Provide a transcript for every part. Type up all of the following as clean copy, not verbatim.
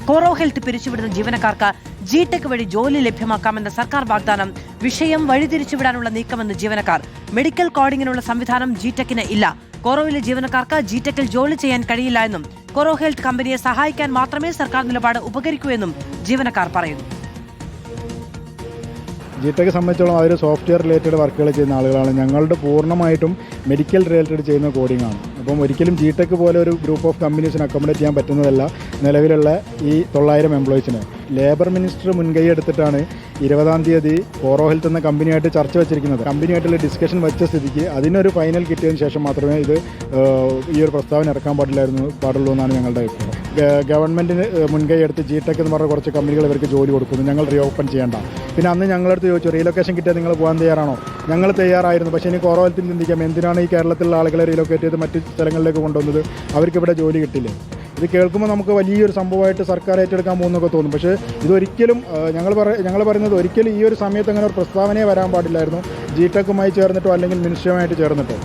കോറോ health പിരിച്ചുവിടുന്ന ജീവനക്കാർക്ക് G-tech വഴി ജോലി ലഭ്യമാക്കാമെന്ന സർക്കാർ വാഗ്ദാനം വിഷയം വഴിതിരിച്ചുവിടാനുള്ള നീക്കമെന്ന് ജീവനക്കാർ. മെഡിക്കൽ കോഡിംഗിനുള്ള സംവിധാനം ജി-ടെക്കിന് ഇല്ല. കോറോയിലെ ജീവനക്കാർക്ക് ജി-ടെക്കിൽ ജോലി ചെയ്യാൻ കഴിയില്ല എന്നും കോറോ ഹെൽത്ത് കമ്പനിയെ സഹായിക്കാൻ മാത്രമേ സർക്കാർ നിലപാട് ഉപകരിക്കൂ എന്നും ജീവനക്കാർ പറയുന്നു. ജി-ടെക് സംബന്ധിച്ചോളം അവർ സോഫ്റ്റ്വെയർ റിലേറ്റഡ് വർക്കുകൾ ചെയ്യുന്ന ആളുകളാണ്. ഞങ്ങളുടെ പൂർണ്ണമായിട്ടും മെഡിക്കൽ റിലേറ്റഡ് ചെയ്യുന്ന കോഡിംഗ് ആണ്. അപ്പം ഒരിക്കലും ജി-ടെക് പോലെ ഒരു ഗ്രൂപ്പ് ഓഫ് കമ്പനീസിന് അക്കോമഡേറ്റ് ചെയ്യാൻ പറ്റുന്നതല്ല നിലവിലുള്ള ഈ 900 എംപ്ലോയീസിന്. ലേബർ മിനിസ്റ്റർ മുൻകൈ എടുത്തിട്ടാണ് 20-ാം തീയതി കോറോ ഹെൽത്ത് എന്ന കമ്പനിയായിട്ട് ചർച്ച വെച്ചിരിക്കുന്നത്. കമ്പനിയായിട്ടുള്ള ഡിസ്കഷൻ വെച്ച സ്ഥിതിക്ക് അതിനൊരു ഫൈനൽ കിട്ടിയതിന് ശേഷം മാത്രമേ ഇത് ഈ ഒരു പ്രസ്താവന ഇറക്കാൻ പാടുള്ളൂ എന്നാണ് ഞങ്ങളുടെ അഭിപ്രായം. ഗവൺമെൻറ്റിന് മുൻകൈ എടുത്ത് ജി-ടെക് എന്ന് പറഞ്ഞ കുറച്ച് കമ്പനികൾ ഇവർക്ക് ജോലി കൊടുക്കുന്നു, ഞങ്ങൾ റീഓപ്പൺ ചെയ്യേണ്ട. പിന്നെ അന്ന് ഞങ്ങളടുത്ത് ചോദിച്ചു, റീലൊക്കേഷൻ കിട്ടിയാൽ നിങ്ങൾ പോകാൻ തയ്യാറാണോ? ഞങ്ങൾ തയ്യാറായിരുന്നു. പക്ഷേ ഇനി കോറോ ഹെൽത്തിന് ചിന്തിക്കാം, എന്തിനാണ് ഈ കേരളത്തിലുള്ള ആളുകളെ റീലൊക്കേറ്റ് ചെയ്ത് മറ്റ് സ്ഥലങ്ങളിലേക്ക് കൊണ്ടുവന്നത്? അവർക്കിവിടെ ജോലി കിട്ടില്ലേ? ഇത് കേൾക്കുമ്പോൾ നമുക്ക് വലിയൊരു സംഭവമായിട്ട് സർക്കാർ ഏറ്റെടുക്കാൻ പോകുന്നൊക്കെ തോന്നും. പക്ഷേ ഇതൊരിക്കലും ഞങ്ങൾ പറയുന്നത് ഒരിക്കലും ഈ ഒരു സമയത്ത് അങ്ങനെ ഒരു പ്രസ്താവനയെ വരാൻ പാടില്ലായിരുന്നു, ജി-ടെക്കുമായി ചേർന്നിട്ടോ അല്ലെങ്കിൽ മിനിസ്ട്രിയുമായിട്ട് ചേർന്നിട്ടോ.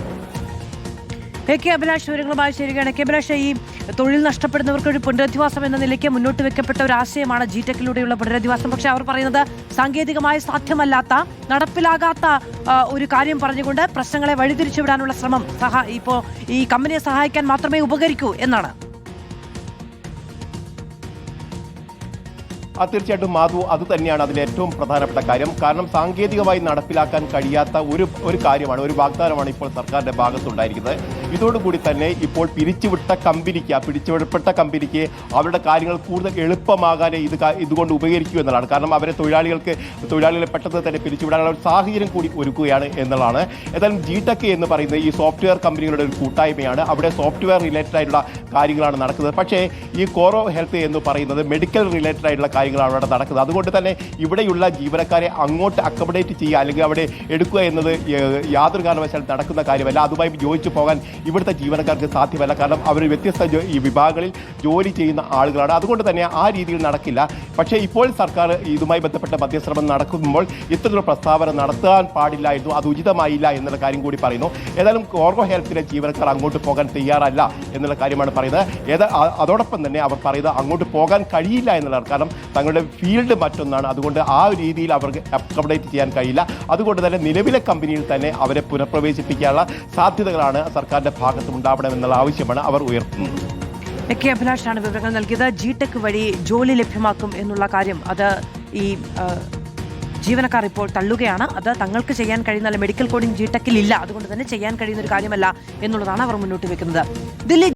കെ അഭിലാഷ് വിവരങ്ങളുമായി ചേരുകയാണ്. കെ അഭിലാഷ്, ഈ തൊഴിൽ നഷ്ടപ്പെടുന്നവർക്ക് ഒരു പുനരധിവാസം എന്ന നിലയ്ക്ക് മുന്നോട്ട് വെക്കപ്പെട്ട ഒരു ആശയമാണ് ജി-ടെക്കിലൂടെയുള്ള പുനരധിവാസം. പക്ഷേ അവർ പറയുന്നത് സാങ്കേതികമായി സാധ്യമല്ലാത്ത, നടപ്പിലാകാത്ത ഒരു കാര്യം പറഞ്ഞുകൊണ്ട് പ്രശ്നങ്ങളെ വഴിതിരിച്ചുവിടാനുള്ള ശ്രമം ഇപ്പോൾ ഈ കമ്പനിയെ സഹായിക്കാൻ മാത്രമേ ഉപകരിക്കൂ എന്നാണ്. തീർച്ചയായിട്ടും മാധു, അത് തന്നെയാണ് അതിൽ ഏറ്റവും പ്രധാനപ്പെട്ട കാര്യം. കാരണം സാങ്കേതികമായി നടപ്പിലാക്കാൻ കഴിയാത്ത ഒരു കാര്യമാണ്, ഒരു വാഗ്ദാനമാണ് ഇപ്പോൾ സർക്കാരിന്റെ ഭാഗത്തുണ്ടായിരിക്കുന്നത്. ഇതോടുകൂടി തന്നെ ഇപ്പോൾ പിരിച്ചുവിട്ട കമ്പനിക്ക് അവരുടെ കാര്യങ്ങൾ കൂടുതൽ എളുപ്പമാകാനേ ഇതുകൊണ്ട് ഉപകരിക്കൂ എന്നുള്ളതാണ്. കാരണം അവരെ തൊഴിലാളികളെ പെട്ടെന്ന് തന്നെ പിരിച്ചുവിടാനുള്ള ഒരു സാഹചര്യം കൂടി ഒരുക്കുകയാണ് എന്നുള്ളതാണ്. ഏതായാലും ജി-ടെക് എന്ന് പറയുന്നത് ഈ സോഫ്റ്റ്വെയർ കമ്പനികളുടെ ഒരു കൂട്ടായ്മയാണ്. അവിടെ സോഫ്റ്റ്വെയർ റിലേറ്റഡ് ആയിട്ടുള്ള കാര്യങ്ങളാണ് നടക്കുന്നത്. പക്ഷേ ഈ കോറോ ഹെൽത്ത് എന്ന് പറയുന്നത് മെഡിക്കൽ റിലേറ്റഡ് ആയിട്ടുള്ള കാര്യങ്ങളാണ് അവിടെ നടക്കുന്നത്. അതുകൊണ്ട് തന്നെ ഇവിടെയുള്ള ജീവനക്കാരെ അങ്ങോട്ട് അക്കോമഡേറ്റ് ചെയ്യുക അല്ലെങ്കിൽ അവിടെ എടുക്കുക എന്നത് യാതൊരു കാരണവശാലും നടക്കുന്ന കാര്യമല്ല. അതുമായി യോജിച്ചു പോകാൻ ഇവിടുത്തെ ജീവനക്കാർക്ക് സാധ്യമല്ല. കാരണം അവർ വ്യത്യസ്ത ഈ വിഭാഗങ്ങളിൽ ജോലി ചെയ്യുന്ന ആളുകളാണ്. അതുകൊണ്ട് തന്നെ ആ രീതിയിൽ നടക്കില്ല. പക്ഷേ ഇപ്പോൾ സർക്കാർ ഇതുമായി ബന്ധപ്പെട്ട മധ്യശ്രമം നടക്കുമ്പോൾ ഇത്തരത്തിലുള്ള പ്രസ്താവന നടത്താൻ പാടില്ലായിരുന്നു, അത് ഉചിതമായില്ല എന്നുള്ള കാര്യം കൂടി പറയുന്നു. ഏതായാലും കോറോ ഹെൽത്തിലെ ജീവനക്കാർ അങ്ങോട്ട് പോകാൻ തയ്യാറല്ല എന്നുള്ള കാര്യമാണ് പറയുന്നത്. അതോടൊപ്പം തന്നെ അവർ പറയുന്നത് അങ്ങോട്ട് പോകാൻ കഴിയില്ല എന്നുള്ളതാണ്. കാരണം തങ്ങളുടെ ഫീൽഡ് മറ്റൊന്നാണ്. അതുകൊണ്ട് ആ ഒരു രീതിയിൽ അവർക്ക് അക്കോമഡേറ്റ് ചെയ്യാൻ കഴിയില്ല. അതുകൊണ്ട് തന്നെ നിലവിലെ കമ്പനിയിൽ തന്നെ അവരെ പുനഃപ്രവേശിപ്പിക്കാനുള്ള സാധ്യതകളാണ് സർക്കാരിന്റെ ഭാഗത്തും ഉണ്ടാവണമെന്നുള്ള ആവശ്യമാണ് അവർ ഉയർത്തുന്നത്. കെ അഭിലാഷാണ് വിവരങ്ങൾ നൽകിയത്. ജി-ടെക് വഴി ജോലി ലഭ്യമാക്കും എന്നുള്ള കാര്യം അത് ഈ ജീവനക്കാർ ഇപ്പോൾ തള്ളുകയാണ്. അത് തങ്ങൾക്ക് ചെയ്യാൻ കഴിയുന്ന മെഡിക്കൽ കോഡിംഗ് ജി-ടെക്കിൽ ഇല്ല, അതുകൊണ്ട് തന്നെ ചെയ്യാൻ കഴിയുന്ന ഒരു കാര്യമല്ല എന്നുള്ളതാണ് അവർ മുന്നോട്ട് വെക്കുന്നത്. ദില്ലി